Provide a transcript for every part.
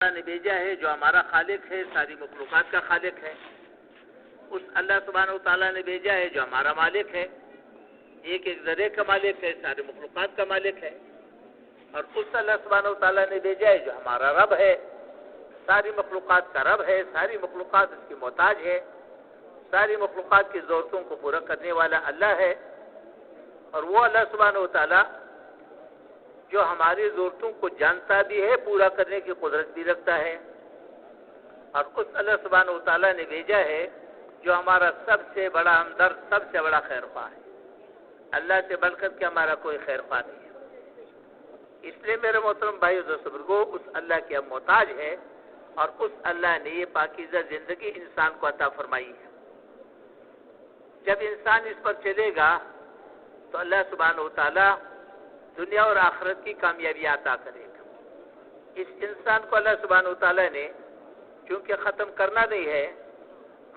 نے بھیجا ہے جو ہمارا خالق ہے، ساری مخلوقات کا خالق ہے. اس اللہ سبحانہ وتعالیٰ نے بھیجا ہے جو ہمارا مالک ہے، ایک ایک ذرے کا مالک ہے، ساری مخلوقات کا مالک ہے. اور اس اللہ سبحانہ وتعالیٰ نے بھیجا ہے جو ہمارا رب ہے، ساری مخلوقات کا رب ہے، ساری مخلوقات اس کی محتاج ہے، ساری مخلوقات کی ضرورتوں کو پورا کرنے والا اللہ ہے. اور وہ اللہ سبحانہ وتعالیٰ جو ہماری ضرورتوں کو جانتا بھی ہے، پورا کرنے کی قدرت بھی رکھتا ہے. اور اس اللہ سبحانہ وتعالیٰ نے بھیجا ہے جو ہمارا سب سے بڑا ہمدرد، سب سے بڑا خیر خواہ ہے. اللہ سے بڑھ کر کے ہمارا کوئی خیر خواہ نہیں ہے. اس لیے میرے محترم بھائیو دوستو بزرگو، اس اللہ کی ہم محتاج ہے، اور اس اللہ نے یہ پاکیزہ زندگی انسان کو عطا فرمائی ہے. جب انسان اس پر چلے گا تو اللہ سبحانہ وتعالیٰ دنیا اور آخرت کی کامیابی عطا کرے گا. اس انسان کو اللہ سبحانہ وتعالیٰ نے چونکہ ختم کرنا نہیں ہے،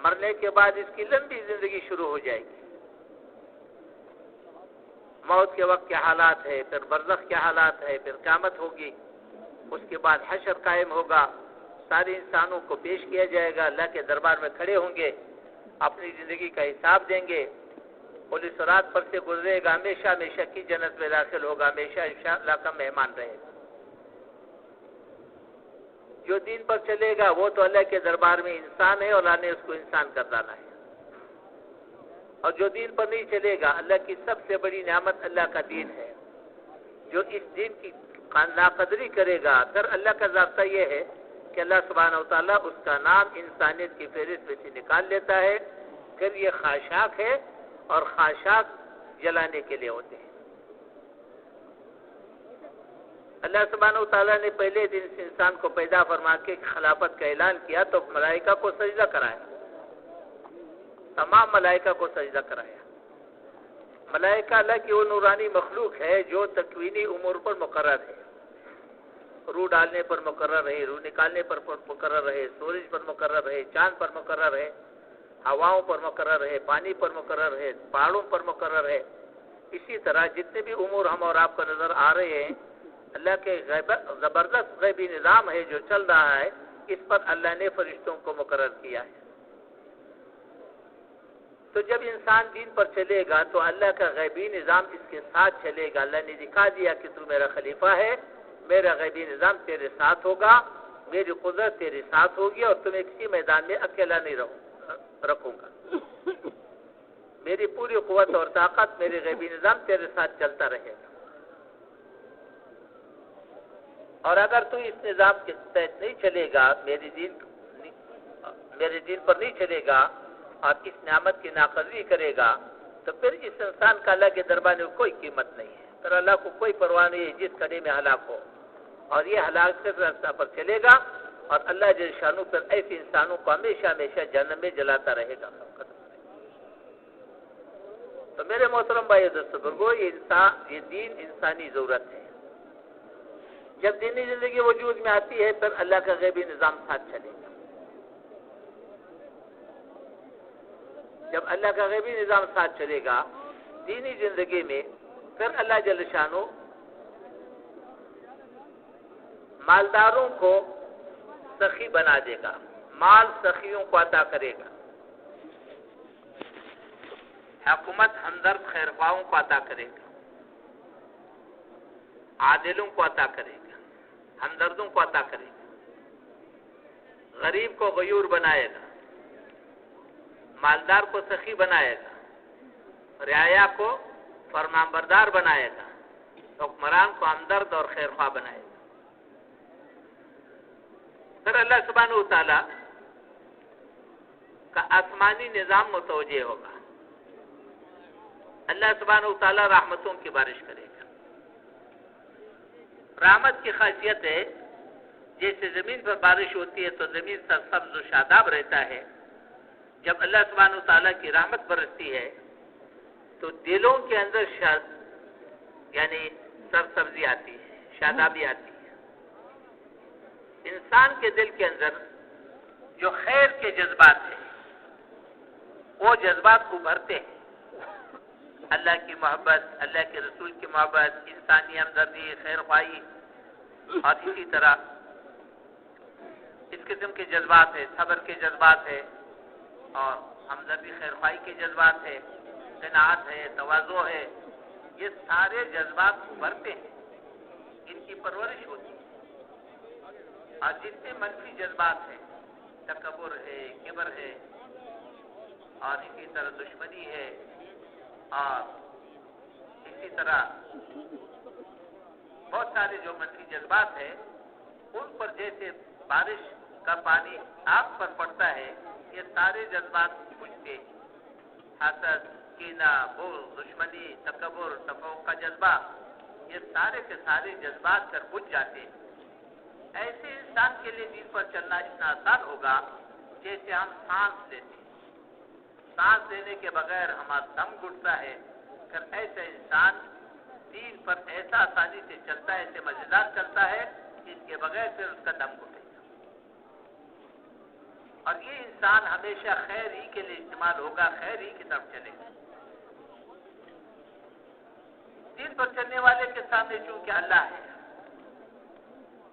مرنے کے بعد اس کی لمبی زندگی شروع ہو جائے گی. موت کے وقت کیا حالات ہے، پھر برزخ کے حالات ہے، پھر قیامت ہوگی، اس کے بعد حشر قائم ہوگا، سارے انسانوں کو پیش کیا جائے گا، اللہ کے دربار میں کھڑے ہوں گے، اپنی زندگی کا حساب دیں گے. پولیس رات پر سے گزرے گا، ہمیشہ ہمیشہ کی جنت میں داخل ہوگا، ہمیشہ انشاءاللہ کا مہمان رہے گا. جو دین پر چلے گا وہ تو اللہ کے دربار میں انسان ہے، اور اللہ نے اس کو انسان کر ڈالا ہے. اور جو دین پر نہیں چلے گا، اللہ کی سب سے بڑی نعمت اللہ کا دین ہے. جو اس دین کی ناقدری کرے گا، پھر اللہ کا ضابطہ یہ ہے کہ اللہ سبحانہ وتعالیٰ اس کا نام انسانیت کی فہرست میں سے نکال لیتا ہے. پھر یہ خاشاک ہے، اور خاشاک جلانے کے لیے ہوتے ہیں. اللہ سبحانہ وتعالیٰ نے پہلے دن سے انسان کو پیدا فرما کے خلافت کا اعلان کیا تو ملائکہ کو سجدہ کرایا، تمام ملائکہ کو سجدہ کرایا. ملائکہ اللہ کی وہ نورانی مخلوق ہے جو تکوینی امور پر مقرر ہے. روح ڈالنے پر مقرر ہے، روح نکالنے پر مقرر ہے، سورج پر مقرر ہے، چاند پر مقرر ہے، ہواؤں پر مقرر ہے، پانی پر مقرر ہے، پہاڑوں پر مقرر ہے. اسی طرح جتنے بھی امور ہم اور آپ کو نظر آ رہے ہیں، اللہ کے زبردست غیبی نظام ہے جو چل رہا ہے. اس پر اللہ نے فرشتوں کو مقرر کیا ہے. تو جب انسان دین پر چلے گا تو اللہ کا غیبی نظام اس کے ساتھ چلے گا. اللہ نے دکھا دیا کہ تو میرا خلیفہ ہے، میرا غیبی نظام تیرے ساتھ ہوگا، میری قدرت تیرے ساتھ ہوگی، اور تمہیں کسی میدان میں اکیلا نہیں رکھوں گا. میری پوری قوت اور طاقت، میرے غیبی نظام تیرے ساتھ چلتا رہے گا. اور اگر تو اس نظام کے تحت نہیں چلے گا، میرے دین پر نہیں چلے گا اور اس نعمت کی ناقدری کرے گا، تو پھر اس انسان کا اللہ کے دربار میں کوئی قیمت نہیں ہے. پھر اللہ کو کوئی پرواہ نہیں ہے جس کڑے میں ہلاک ہو، اور یہ ہلاک کے راستہ پر چلے گا، اور اللہ جل شانہ پر ایسے انسانوں کو ہمیشہ ہمیشہ جہنم میں جلاتا رہے گا. تو میرے محترم بھائی دوستو بزرگو، یہ دین انسانی ضرورت ہے. جب دینی زندگی وجود میں آتی ہے پھر اللہ کا غیبی نظام ساتھ چلے گا. جب اللہ کا غیبی نظام ساتھ چلے گا دینی زندگی میں، پھر اللہ جل شانہ مالداروں کو سخی بنا دے گا، مال سخیوں کو عطا کرے گا. حکومت ہمدرد خیرخواہوں کو عطا کرے گا، عادلوں کو عطا کرے گا، ہمدردوں کو عطا کرے گا. غریب کو غیور بنائے گا، مالدار کو سخی بنائے گا، رعایا کو فرمانبردار بنائے گا، حکمران کو ہمدرد اور خیرخواہ بنائے گا. پھر اللہ سبحانہ وتعالیٰ کا آسمانی نظام متوجہ ہوگا. اللہ سبحانہ وتعالیٰ رحمتوں کی بارش کرے گا. رحمت کی خاصیت ہے جیسے زمین پر بارش ہوتی ہے تو زمین سرسبز و شاداب رہتا ہے. جب اللہ سبحانہ وتعالیٰ کی رحمت برستی ہے تو دلوں کے اندر یعنی سرسبزی آتی ہے، شادابی آتی ہے. انسان کے دل کے اندر جو خیر کے جذبات ہیں وہ جذبات ابھرتے ہیں. اللہ کی محبت، اللہ کے رسول کی محبت، انسانی ہمدردی، خیر خواہی، اور اسی طرح اس قسم کے جذبات ہے، صبر کے جذبات ہے، اور ہمدردی خیرخواہی کے جذبات ہے، قناعت ہے، تواضع ہے، یہ سارے جذبات ابھرتے ہیں، ان کی پرورش ہوتی ہے۔ اور جتنے منفی جذبات ہیں، تکبر ہے، کبر ہے، اور اسی طرح دشمنی ہے، اور اسی طرح بہت سارے جو منفی جذبات ہیں، ان پر جیسے بارش کا پانی آگ پر پڑتا ہے، یہ سارے جذبات بجھتے ہیں۔ حسد، کینہ، بغض، دشمنی، تکبر، تفوق کا جذبہ، یہ سارے کے سارے جذبات کر بجھ جاتے ہیں۔ ایسے انسان کے لیے دین پر چلنا اتنا آسان ہوگا جیسے ہم سانس لیتے ہیں، سانس لینے کے بغیر ہمارا دم گھٹتا ہے، پھر ایسا انسان دین پر ایسا آسانی سے چلتا ہے، ایسے مزیدار چلتا ہے کہ اس کے بغیر پھر اس کا دم گھٹے گا۔ اور یہ انسان ہمیشہ خیر ہی کے لیے استعمال ہوگا، خیر ہی کی طرف چلے گا۔ دین پر چلنے والے کے سامنے چونکہ اللہ ہے،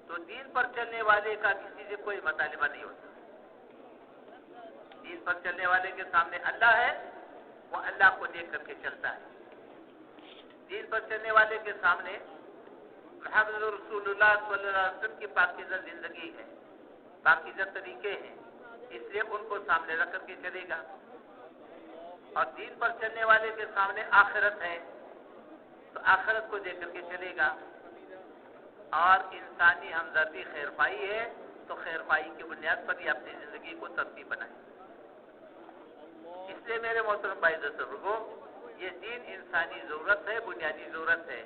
تو دین پر چلنے والے کا کسی سے کوئی مطالبہ نہیں ہوتا۔ دین پر چلنے والے کے سامنے اللہ ہے، وہ اللہ کو دیکھ کر کے چلتا ہے۔ دین پر چلنے والے کے سامنے محمد رسول اللہ صلی اللہ علیہ وسلم کی پاکیزہ زندگی ہے، پاکیزہ طریقے ہیں، اس لیے ان کو سامنے رکھ کر کے چلے گا۔ اور دین پر چلنے والے کے سامنے آخرت ہے، تو آخرت کو دیکھ کر کے چلے گا۔ اور انسانی ہمدردی خیرخواہی ہے، تو خیرخواہی کی بنیاد پر ہی اپنی زندگی کو ترتیب بنائے۔ اس لیے میرے محترم بھائی بزرگوں، یہ دین انسانی ضرورت ہے، بنیادی ضرورت ہے۔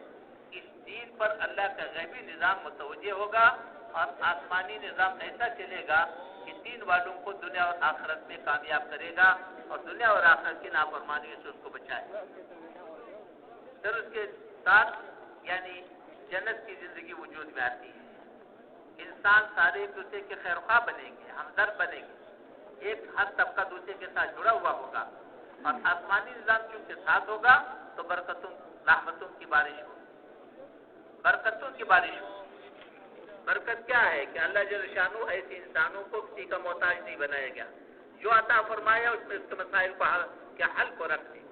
اس دین پر اللہ کا غیبی نظام متوجہ ہوگا، اور آسمانی نظام ایسا چلے گا کہ دین والوں کو دنیا اور آخرت میں کامیاب کرے گا، اور دنیا اور آخرت کی نافرمانی سے اس کو بچائے گا۔ پھر اس کے ساتھ یعنی جنت کی زندگی وجود میں آتی ہے۔ انسان سارے ایک دوسرے کے خیرخواہ بنیں گے، ہمدرد بنیں گے، ایک ہر طبقہ دوسرے کے ساتھ جڑا ہوا ہوگا، اور آسمانی نظام چونکہ ساتھ ہوگا تو برکتوں، رحمتوں کی بارش ہوگی، برکتوں کی بارش ہوگی۔ برکت کیا ہے کہ اللہ جل شانہ ایسے انسانوں کو کسی کا محتاج نہیں بنائے گا، جو عطا فرمایا اس میں اس کے مسائل کو حل کو رکھ دے گا۔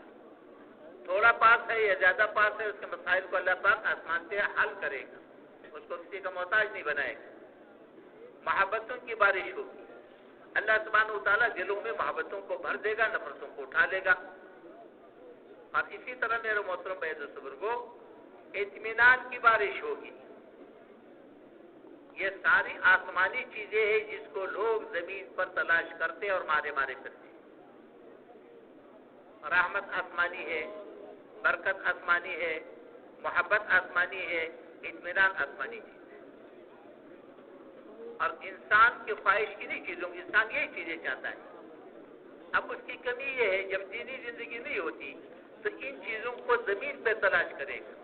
تھوڑا پاس ہے یا زیادہ پاس ہے، اس کے مسائل کو اللہ پاک آسمان سے حل کرے گا، اس کو کسی کا محتاج نہیں بنائے گا۔ محبتوں کی بارش ہوگی، اللہ سبحانہ وتعالیٰ دلوں میں محبتوں کو بھر دے گا، نفرتوں کو اٹھا لے گا۔ اور اسی طرح میرے محترم بھائی بزرگوں، اطمینان کی بارش ہوگی۔ یہ ساری آسمانی چیزیں ہیں جس کو لوگ زمین پر تلاش کرتے اور مارے پھرتے ہیں۔ رحمت آسمانی ہے، برکت آسمانی ہے، محبت آسمانی ہے، اطمینان آسمانی چیز ہے۔ اور انسان کی خواہش انہی چیزوں، انسان یہی چیزیں چاہتا ہے۔ اب اس کی کمی یہ ہے، جب دینی زندگی نہیں ہوتی تو ان چیزوں کو زمین پہ تلاش کرے گا،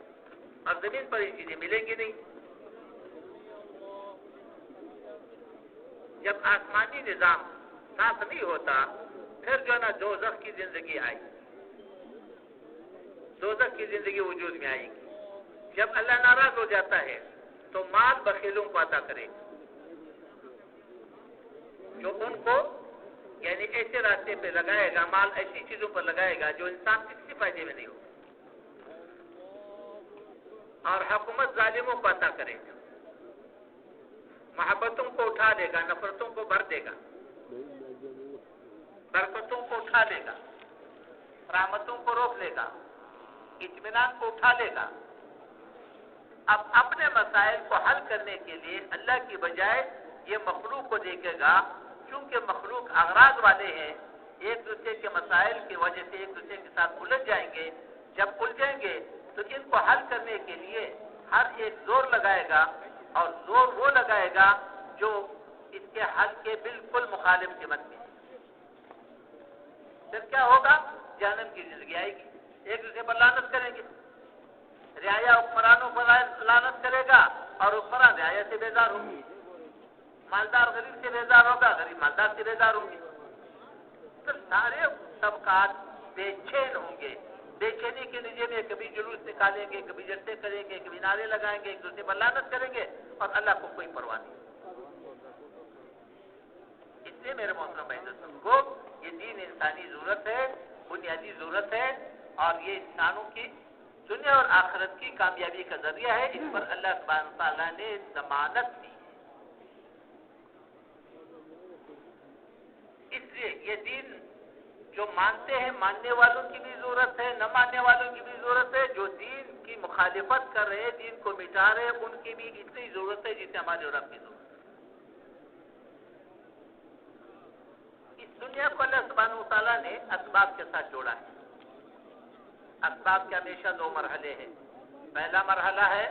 اور زمین پر یہ چیزیں ملیں گی نہیں۔ جب آسمانی نظام ساتھ نہیں ہوتا، پھر جو ہے نا دوزخ کی زندگی آئی، دوزخ کی زندگی وجود میں آئے گی۔ جب اللہ ناراض ہو جاتا ہے تو مال بخیلوں کو عطا کرے گا، جو ان کو یعنی ایسے راستے پہ لگائے گا، مال ایسی چیزوں پر لگائے گا جو انسان کے کسی فائدے میں نہیں ہوگا۔ اور حکومت ظالموں کو عطا کرے گا، محبتوں کو اٹھا لے گا، نفرتوں کو بھر دے گا، برکتوں کو اٹھا لے گا، رحمتوں کو روک لے گا، اطمینان کو اٹھا لے گا۔ اب اپنے مسائل کو حل کرنے کے لیے اللہ کی بجائے یہ مخلوق کو دیکھے گا، چونکہ مخلوق اغراض والے ہیں، ایک دوسرے کے مسائل کی وجہ سے ایک دوسرے کے ساتھ الجھ جائیں گے۔ جب الجھیں گے تو ان کو حل کرنے کے لیے ہر ایک زور لگائے گا، اور زور وہ لگائے گا جو اس کے حل کے بالکل مخالف سمت میں ہے۔ پھر کیا ہوگا؟ جہنم کی زندگی آئے گی، ایک دوسرے پر لعنت کریں گے، رعایا حکمرانوں پر لعنت کرے گا، اور حکمران رعایا سے بیزار ہوں گے، مالدار غریب سے بیزار ہوگا، غریب مالدار سے بیزار ہوں گے۔ تو سارے طبقات بے چین ہوں گے۔ بے چینی کے نتیجے میں کبھی جلوس نکالیں گے، کبھی جلسے کریں گے، کبھی نعرے لگائیں گے، ایک دوسرے پر لعنت کریں گے، اور اللہ کو کوئی پرواہ نہیں۔ اس لیے میرے محترم بھائی دوستوں کو یہ دین انسانی ضرورت ہے، بنیادی ضرورت ہے، اور یہ انسانوں کی دنیا اور آخرت کی کامیابی کا ذریعہ ہے. اس پر اللہ سبحانہ تعالیٰ نے ضمانت دی. اس لیے یہ دین جو مانتے ہیں ماننے والوں کی بھی ضرورت ہے، نہ ماننے والوں کی بھی ضرورت ہے. جو دین کی مخالفت کر رہے ہیں، دین کو مٹا رہے ہیں، ان کی بھی اتنی ضرورت ہے جتنے ہمارے رب کی ضرورت ہے. اس دنیا کو اللہ سبحانہ تعالیٰ نے اسباب کے ساتھ جوڑا ہے. اسباب کے ہمیشہ دو مرحلے ہیں. پہلا مرحلہ ہے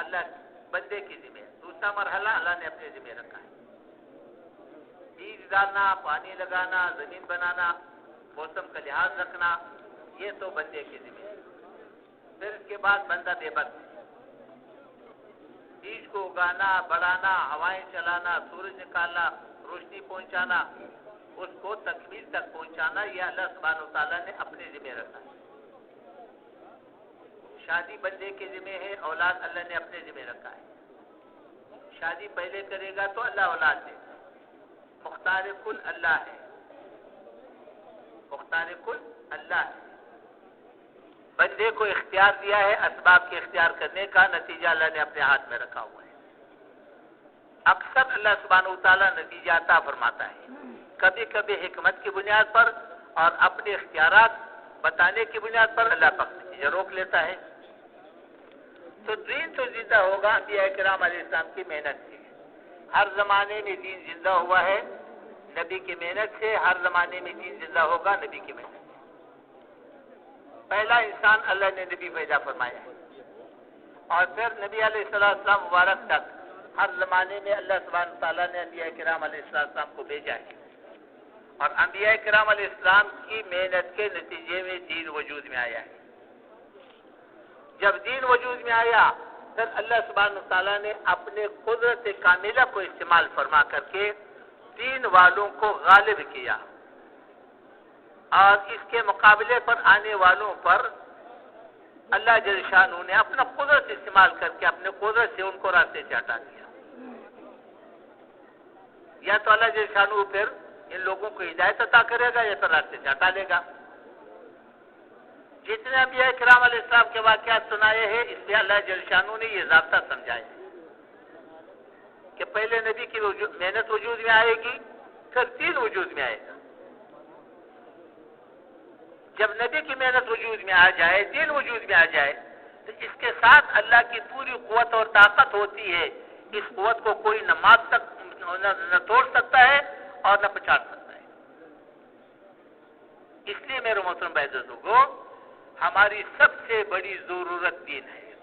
اللہ بندے کی ذمہ، دوسرا مرحلہ اللہ نے اپنے ذمہ رکھا ہے. بیج ڈالنا، پانی لگانا، زمین بنانا، موسم کا لحاظ رکھنا، یہ تو بندے کی ذمہ ہے. پھر اس کے بعد بندہ بے بس ہے. بیج کو اگانا، بڑھانا، ہوائیں چلانا، سورج نکالنا، روشنی پہنچانا، اس کو تکمیل تک پہنچانا، یہ اللہ سبحانہ تعالیٰ نے اپنے ذمہ رکھا ہے. شادی بندے کے ذمہ ہے، اولاد اللہ نے اپنے ذمہ رکھا ہے. شادی پہلے کرے گا تو اللہ اولاد دے گا. مختار کل اللہ ہے، مختار کل اللہ ہے. بندے کو اختیار دیا ہے، اسباب کے اختیار کرنے کا نتیجہ اللہ نے اپنے ہاتھ میں رکھا ہوا ہے. اکثر اللہ سبحانہ تعالیٰ نتیجہ عطا فرماتا ہے، کبھی کبھی حکمت کی بنیاد پر اور اپنے اختیارات بتانے کی بنیاد پر اللہ پاک نتیجہ روک لیتا ہے. تو دین تو زندہ ہوگا انبیاء کرام علیہ السلام کی محنت سے. ہر زمانے میں دین زندہ ہوا ہے نبی کی محنت سے. ہر زمانے میں دین زندہ ہوگا نبی کی محنت سے. پہلا انسان اللہ نے نبی پیدا فرمایا ہے، اور پھر نبی علیہ السلام مبارک تک ہر زمانے میں اللہ سبحانہ تعالیٰ نے انبیاء کرام علیہ السلام کو بھیجا ہے. اور انبیاء کرام علیہ السلام کی محنت کے نتیجے میں دین وجود میں آیا ہے. جب دین وجود میں آیا پھر اللہ سبحانہ تعالیٰ نے اپنے قدرت کاملہ کو استعمال فرما کر کے دین والوں کو غالب کیا، اور اس کے مقابلے پر آنے والوں پر اللہ جل شانہ نے اپنا قدرت استعمال کر کے اپنے قدرت سے ان کو راستے سے ہٹا دیا. یا تو اللہ جل شانہ پھر ان لوگوں کو ہدایت عطا کرے گا یا پھر راستے سے ہٹا لے گا. جتنے انبیاء کرام علیہ السلام کے واقعات سنائے ہیں، اس لیے اللہ جل شانہ نے یہ ضابطہ سمجھایا ہے کہ پہلے نبی کی محنت وجود میں آئے گی، پھر دین وجود میں آئے گا. جب نبی کی محنت وجود میں آ جائے، دین وجود میں آ جائے، تو اس کے ساتھ اللہ کی پوری قوت اور طاقت ہوتی ہے. اس قوت کو کوئی نہ توڑ سکتا ہے اور نہ پچاڑ سکتا ہے. اس لیے میرے محترم بھائی بزرگوں، ہماری سب سے بڑی ضرورت دین ہے،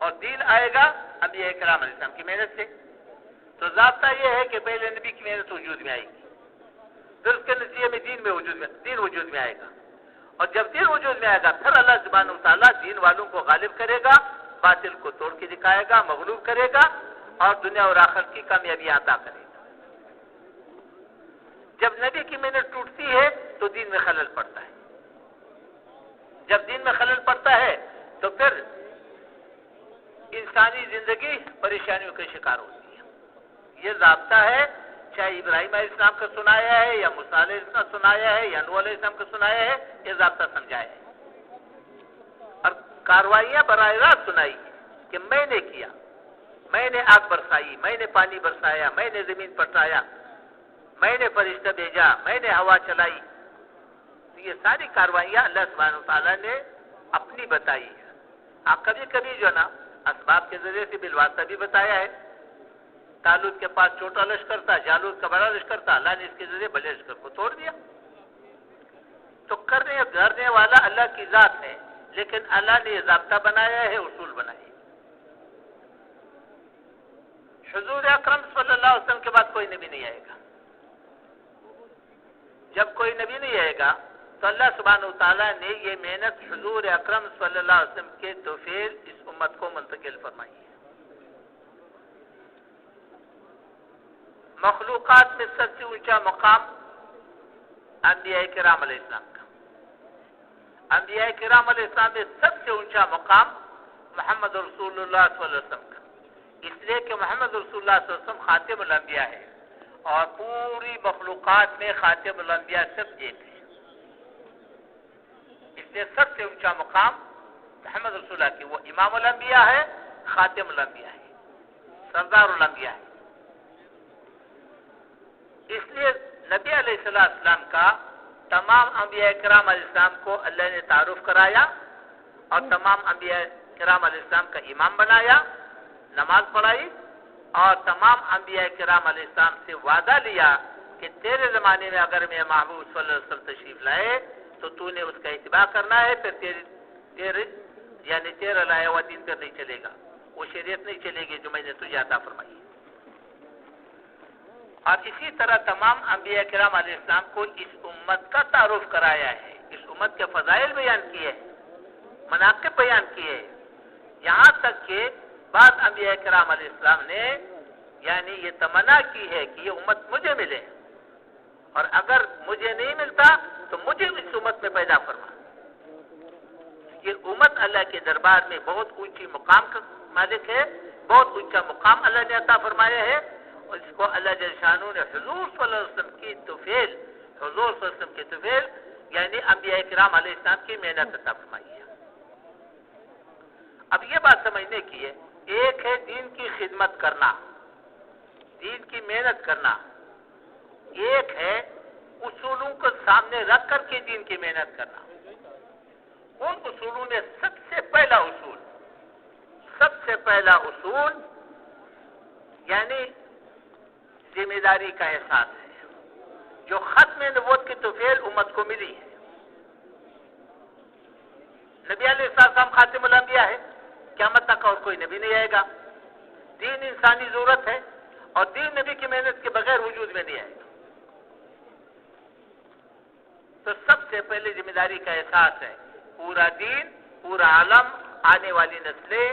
اور دین آئے گا انبیاء کرام علیہ السلام کی محنت سے. تو ضابطہ یہ ہے کہ پہلے نبی کی محنت وجود میں آئے گی، پھر اس کے نتیجے میں دین وجود میں آئے گا، اور جب دین وجود میں آئے گا پھر اللہ سبحانہ تعالیٰ دین والوں کو غالب کرے گا، باطل کو توڑ کے دکھائے گا، مغلوب کرے گا، اور دنیا اور آخرت کی کامیابی عطا کرے گا. جب نبی کی محنت ٹوٹتی ہے تو دین میں خلل پڑتا ہے. جب دین میں خلل پڑتا ہے تو پھر انسانی زندگی پریشانیوں کا شکار ہوتی ہے. یہ ضابطہ ہے، چاہے ابراہیم علیہ السلام کا سنایا ہے یا موسیٰ علیہ السلام کا سنایا ہے یا نوح علیہ السلام کا سنایا ہے، یہ ضابطہ سمجھایا ہے. اور کاروائیاں براہ راست سنائی کہ میں نے کیا، میں نے آگ برسائی، میں نے پانی برسایا، میں نے زمین پٹایا، میں نے فرشتہ بھیجا، میں نے ہوا چلائی. یہ ساری کاروائیاں اللہ سبحانہ تعالیٰ نے اپنی بتائی ہے. آپ کبھی کبھی جو نا اسباب کے ذریعے سے بالواسطہ بھی بتایا ہے. طالوت کے پاس چھوٹا لشکر تھا، جالوت کا بڑا لشکر تھا، اللہ نے اس کے ذریعے بڑے لشکر کو توڑ دیا. تو کرنے والا اللہ کی ذات ہے، لیکن اللہ نے یہ ضابطہ بنایا ہے، اصول بنائے. حضور اکرم صلی اللہ علیہ وسلم کے بعد کوئی نبی نہیں آئے گا. جب کوئی نبی نہیں آئے گا تو اللہ سبحانہ تعالیٰ نے یہ محنت حضور اکرم صلی اللہ علیہ وسلم کے توفیل اس امت کو منتقل فرمائی ہے. مخلوقات میں سب سے اونچا مقام انبیاء کرام علیہ السلام کا. انبیاء کرام علیہ السلام میں سب سے اونچا مقام محمد رسول اللہ صلی اللہ علیہ وسلم کا، اس لیے کہ محمد رسول اللہ صلی اللہ علیہ وسلم خاتم الانبیاء ہے، اور پوری مخلوقات میں خاتم الانبیاء صرف ایک ہے. اس لیے سب سے اونچا مقام محمد رسول اللہ کی، وہ امام الانبیاء ہے، خاتم الانبیاء ہے، سردار الانبیاء ہے. اس لیے نبی علیہ السلام کا تمام انبیاء کرام علیہ السلام کو اللہ نے تعارف کرایا اور تمام انبیاء کرام علیہ السلام کا امام بنایا، نماز پڑھائی، اور تمام انبیاء کرام علیہ السلام سے وعدہ لیا کہ تیرے زمانے میں اگر میں محبوب صلی اللہ علیہ وسلم تشریف لائے تو تو نے اس کا اتباع کرنا ہے، پھر تیرا لایا ہوا دین پر نہیں چلے گا، وہ شریعت نہیں چلے گی جو میں نے تجھے عطا فرمائی. اور اسی طرح تمام انبیاء کرام علیہ السلام کو اس امت کا تعارف کرایا ہے، اس امت کے فضائل بیان کیے ہیں، مناقب بیان کیے ہیں. یہاں تک کہ بعض انبیاء کرام علیہ السلام نے یعنی یہ تمنا کی ہے کہ یہ امت مجھے ملے، اور اگر مجھے نہیں ملتا تو مجھے اس امت میں پیدا فرما. یہ امت اللہ کے دربار میں بہت اونچی مقام کا مالک ہے، بہت اونچا مقام اللہ نے عطا فرمایا ہے، اور اس کو اللہ جل شانہ نے حضور صلی اللہ علیہ وسلم کی طفیل، حضور صلی اللہ علیہ وسلم کی طفیل یعنی انبیاء کرام علیہ السلام کی محنت عطا فرمائی ہے. اب یہ بات سمجھنے کی ہے، ایک ہے دین کی خدمت کرنا، دین کی محنت کرنا، ایک ہے اصولوں کو سامنے رکھ کر کے دین کی محنت کرنا. ان اصولوں میں سب سے پہلا اصول یعنی ذمہ داری کا احساس ہے، جو ختم نبوت کی توفیل امت کو ملی ہے. نبی علیہ السلام خاتم الانبیاء ہے، قیامت تک اور کوئی نبی نہیں آئے گا. دین انسانی ضرورت ہے اور دین نبی کی محنت کے بغیر وجود میں نہیں آئے گا. تو سب سے پہلے ذمہ داری کا احساس ہے، پورا دین، پورا عالم، آنے والی نسلیں،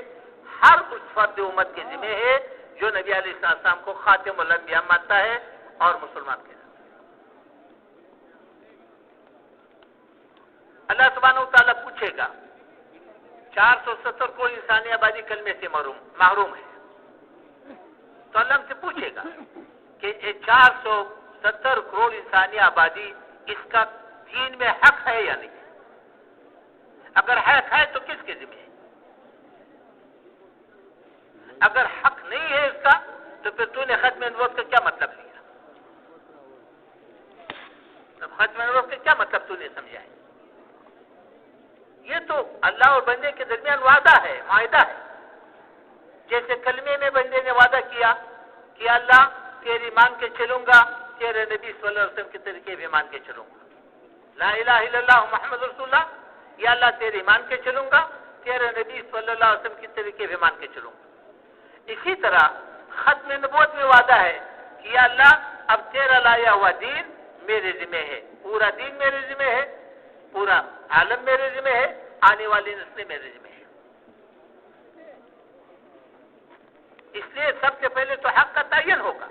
ہر اس فرد امت کے ذمہ ہے جو نبی علیہ السلام کو خاتم الانبیاء مانتا ہے اور مسلمان کے ساتھ. اللہ سبحانہ و تعالیٰ پوچھے گا، 470 کروڑ انسانی آبادی کلمے سے محروم ہے، تو اللہ ہم سے پوچھے گا کہ یہ 470 کروڑ انسانی آبادی اس کا دین میں حق ہے یا نہیں؟ اگر حق ہے تو کس کے ذمہ ہے؟ اگر حق نہیں ہے اس کا تو پھر تو نے ختم نبوت کا کیا مطلب لیا؟ تو ختم نبوت کا کیا مطلب تو نے سمجھا ہے؟ یہ تو اللہ اور بندے کے درمیان وعدہ ہے، معاہدہ ہے. جیسے کلمے میں بندے نے وعدہ کیا کہ اللہ تیری مان کے چلوں گا، تیرے نبی صلی اللہ علیہ وسلم کے طریقے بھی مان کے چلوں گا، لا الہ الا اللہ محمد رسول اللہ، یا اللہ تیری مان کے چلوں گا، تیرے نبی صلی اللہ علیہ وسلم کے طریقے بھی مان کے چلوں گا. اسی طرح ختم نبوت میں وعدہ ہے کہ یا اللہ اب تیرا لایا ہوا دین میرے ذمہ ہے، پورا دین میرے ذمہ ہے، پورا عالم میرے ذمہ ہے، آنے والی نسلیں میرے ذمہ ہے. اس لیے سب سے پہلے تو حق کا تعین ہوگا.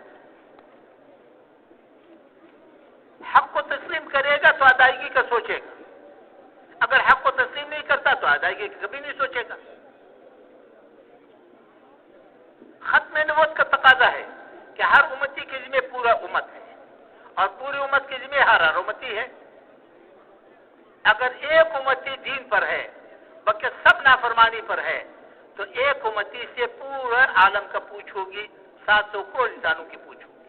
حق کو تسلیم کرے گا تو ادائیگی کا سوچے گا، اگر حق کو تسلیم نہیں کرتا تو ادائیگی کا کبھی نہیں سوچے گا. ختم نبوت کا تقاضا ہے کہ ہر امتی کے ذمہ پورا امت ہے اور پوری امت کے ذمہ ہر امتی ہے. اگر ایک امتی دین پر ہے بلکہ سب نافرمانی پر ہے تو ایک امتی سے پورا عالم کا پوچھ ہوگی، 700 کروڑ انسانوں کی پوچھ ہوگی.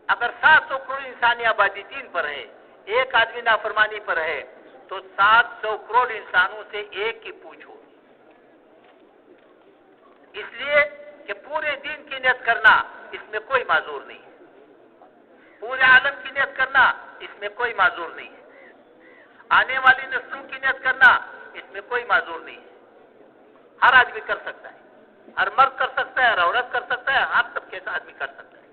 اگر 700 کروڑ انسانی آبادی دین پر ہے، ایک آدمی نافرمانی پر ہے تو 700 کروڑ انسانوں سے ایک کی پوچھ ہوگی. اس لیے کہ پورے دین کی نیت کرنا اس میں کوئی معذور نہیں ہے، پورے عالم کی نیت کرنا اس میں کوئی معذور نہیں ہے، آنے والی نسلوں کی نیت کرنا اس میں کوئی معذور نہیں ہے. ہر آدمی کر سکتا ہے، ہر مرد کر سکتا ہے، ہر عورت کر سکتا ہے، ہر طبقے کا آدمی کر سکتا ہے.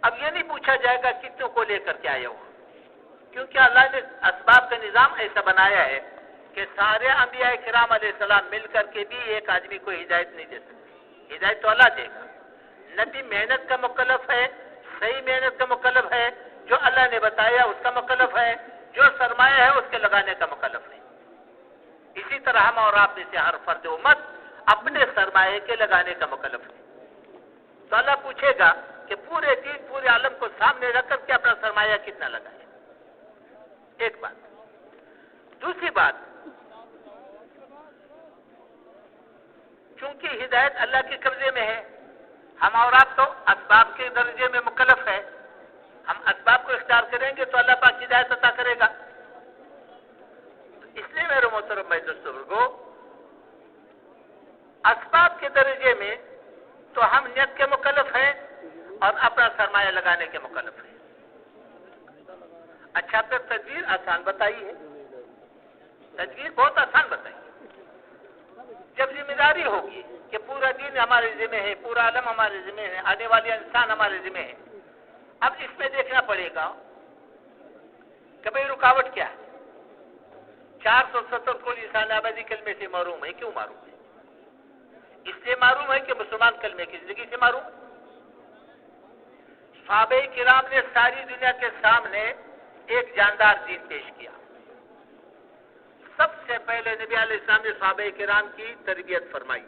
اب یہ نہیں پوچھا جائے گا کتنوں کو لے کر کے آئے ہو، کیونکہ اللہ نے اسباب کا نظام ایسا بنایا ہے کہ سارے انبیاء کرام علیہ السلام مل کر کے بھی ایک آدمی کو ہدایت نہیں دے سکتے. ہدایت تو اللہ دے گا. نبی محنت کا مکلف ہے، صحیح محنت کا مکلف ہے، جو اللہ نے بتایا اس کا مکلف ہے، جو سرمایہ ہے اس کے لگانے کا مکلف ہے. اسی طرح ہم اور آپ میں سے ہر فرد امت اپنے سرمایہ کے لگانے کا مکلف ہے. تو اللہ پوچھے گا کہ پورے دین پورے عالم کو سامنے رکھ کر کے اپنا سرمایہ کتنا لگائے. ایک بات. دوسری بات، چونکہ ہدایت اللہ کے قبضے میں ہے، ہم اور آپ تو اسباب کے درجے میں مکلف ہے. ہم اسباب کو اختیار کریں گے تو اللہ پاک ہدایت عطا کرے گا. اس لیے میرے محترم بھائی دوستوں، اسباب کے درجے میں تو ہم نیت کے مکلف ہیں اور اپنا سرمایہ لگانے کے مکلف ہیں. اچھا، پھر تدبیر آسان بتائی ہے. تدبیر بہت آسان بتائی. جب ذمہ داری ہوگی کہ پورا دین ہمارے ذمہ ہے، پورا عالم ہمارے ذمہ ہے، آنے والے انسان ہمارے ذمہ ہے، اب اس میں دیکھنا پڑے گا کہ بھئی رکاوٹ کیا ہے. 470 کروڑ انسان آبادی کلمے سے محروم ہے. کیوں محروم ہے؟ اس لیے معروم ہے کہ مسلمان کلمے کی زندگی سے معروم. صحابہ کرام نے ساری دنیا کے سامنے ایک جاندار دین پیش کیا. سب سے پہلے نبی علیہ السلام نے صحابہ کرام کی تربیت فرمائی،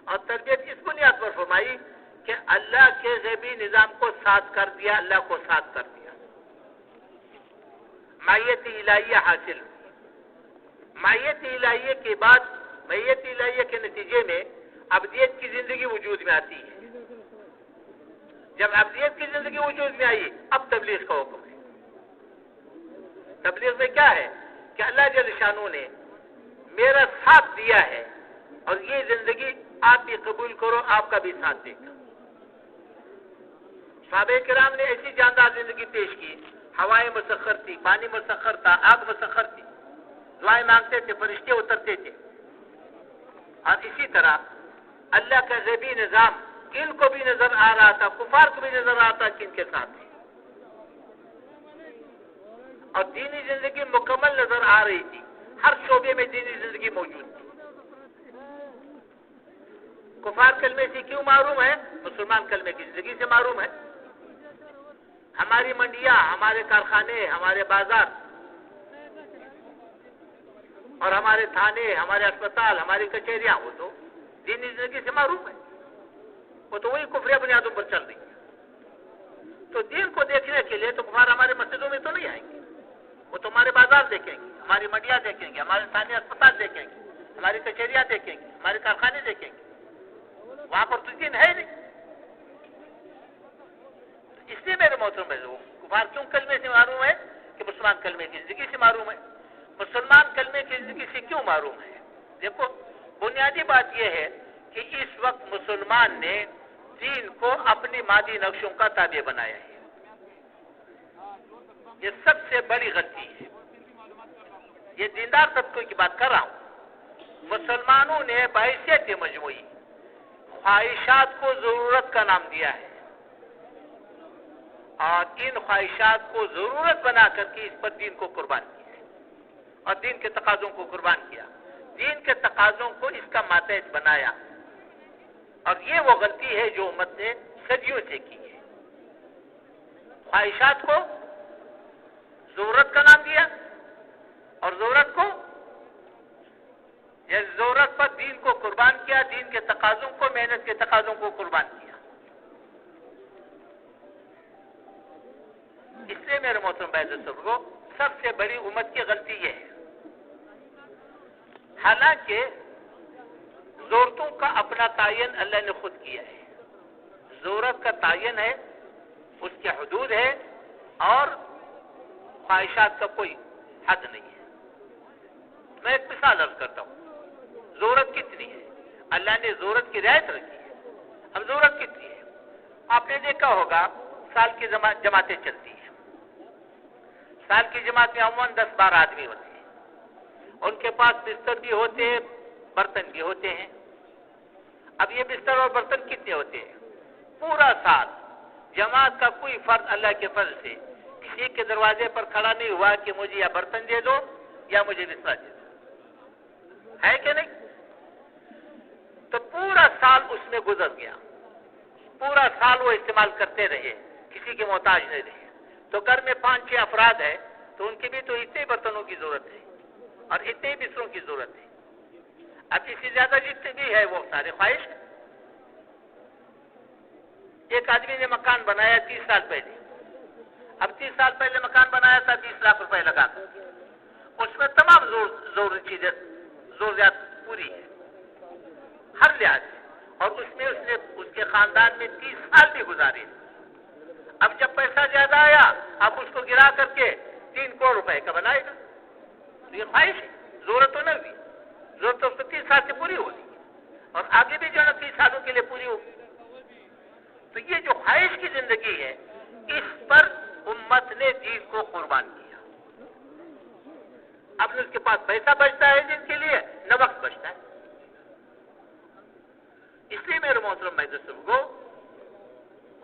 اور تربیت اس بنیاد پر فرمائی کہ اللہ کے غیبی نظام کو ساتھ کر دیا، اللہ کو ساتھ کر دیا. معیت الہیہ حاصل ہوئی. معیت الہیہ کے بعد معیت الہیہ کے نتیجے میں ابدیت کی زندگی وجود میں آتی ہے. جب ابدیت کی زندگی وجود میں آئی، اب تبلیغ کا حکم ہے. تبلیغ میں کیا ہے کہ اللہ جل شانہ نے میرا ساتھ دیا ہے اور یہ زندگی آپ بھی قبول کرو، آپ کا بھی ساتھ دے گا. صحابہ کرام نے ایسی جاندار زندگی پیش کی. ہوائیں مسخر تھی، پانی مسخر تھا، آگ مسخر تھی. دعائیں مانگتے تھے، فرشتے اترتے تھے. اور اسی طرح اللہ کا غیبی نظام ان کو بھی نظر آ رہا تھا، کفار کو بھی نظر آ رہا تھا کہ ان کے ساتھ ہے. اور دینی زندگی مکمل نظر آ رہی تھی. ہر شعبے میں دینی زندگی موجود تھی. کفار کلمے سے کیوں معروم ہے؟ مسلمان کلمے کی زندگی سے معروم ہے. ہماری منڈیاں، ہمارے کارخانے، ہمارے بازار اور ہمارے تھانے، ہمارے اسپتال، ہماری کچہریاں، وہ تو دینی زندگی سے معروم ہے. وہ تو وہی کفری بنیادوں پر چل رہی ہے. تو دین کو دیکھنے کے لیے تو کفار ہمارے مسجدوں میں تو نہیں آئیں گے. وہ تو ہمارے بازار دیکھیں گے، ہماری منڈیاں دیکھیں گے، ہمارے تھانے اسپتال دیکھیں گے، ہماری کچہریاں دیکھیں گے، ہمارے کارخانے دیکھیں گے. وہاں پر تو دین ہے نہیں. اس لیے میرے محترم ہے، کفار کیوں کلمے سے معروم ہے؟ کہ مسلمان کلمے کی زندگی سے معروم ہے. مسلمان کلمے کی زندگی سے کیوں معروم ہے؟ دیکھو، بنیادی بات یہ ہے کہ اس وقت مسلمان نے دین کو اپنی مادی نقشوں کا تابع بنایا ہے. یہ سب سے بڑی غلطی ہے. یہ دیندار طبقے کی بات کر رہا ہوں. مسلمانوں نے بحیثیت مجموعی خواہشات کو ضرورت کا نام دیا ہے، اور ان خواہشات کو ضرورت بنا کر کے اس پر دین کو قربان کیا ہے، اور دین کے تقاضوں کو قربان کیا. دین کے تقاضوں کو اس کا ماتحت بنایا. اور یہ وہ غلطی ہے جو امت نے صدیوں سے کی ہے. خواہشات کو ضرورت کا نام دیا، اور ضرورت کو یا ضرورت پر دین کو قربان کیا، دین کے تقاضوں کو، محنت کے تقاضوں کو قربان کیا. اس لیے میرے محترم بھائی دوستو، سب سے بڑی امت کی غلطی یہ ہے. حالانکہ ضرورتوں کا اپنا تعین اللہ نے خود کیا ہے. ضرورت کا تعین ہے، اس کے حدود ہے، اور خواہشات کا کوئی حد نہیں ہے. میں ایک مثال عرض کرتا ہوں. ضرورت کتنی ہے؟ اللہ نے ضرورت کی رعایت رکھی ہے. اب ضرورت کتنی ہے؟ آپ نے دیکھا ہوگا سال کی جماعتیں چلتی ہیں. سال کی جماعت میں عموماً 10-12 آدمی ہوتے ہیں. ان کے پاس بستر بھی ہوتے ہیں، برتن بھی ہوتے ہیں. اب یہ بستر اور برتن کتنے ہوتے ہیں؟ پورا سال جماعت کا کوئی فرد اللہ کے فضل سے کسی کے دروازے پر کھڑا نہیں ہوا کہ مجھے یا برتن دے دو یا مجھے بستر دے دو. ہے کہ نہیں؟ تو پورا سال اس میں گزر گیا. پورا سال وہ استعمال کرتے رہے، کسی کے محتاج نہیں رہے. تو گھر میں 5-6 افراد ہیں، تو ان کی بھی تو اتنے برتنوں کی ضرورت ہے اور اتنے بستروں کی ضرورت ہے. اب اس سے زیادہ جتنے بھی ہے وہ سارے خواہش ہیں. ایک آدمی نے مکان بنایا 30 سال پہلے. اب 30 سال پہلے مکان بنایا تھا 20 لاکھ روپے لگا کر. اس میں تمام ضروری چیزیں ضروریات پوری ہے ہر لحاظ سے, اور اس میں اس نے اس کے خاندان میں 30 سال بھی گزارے. اب جب پیسہ زیادہ آیا اب اس کو گرا کر کے 3 کروڑ روپے کا بنائے گا. یہ خواہش ہے, ضرورت تو نہ ہوئی, ضرورت تو اس کو 30 سال سے پوری ہوگی اور آگے بھی جو ہے 30 سالوں کے لیے پوری ہوگی. تو یہ جو خواہش کی زندگی ہے اس پر امت نے دین کو قربان کیا. اب اس کے پاس پیسہ بچتا ہے جن کے لیے نہ وقت بچتا ہے. اس لیے میرے محترم بھائی کو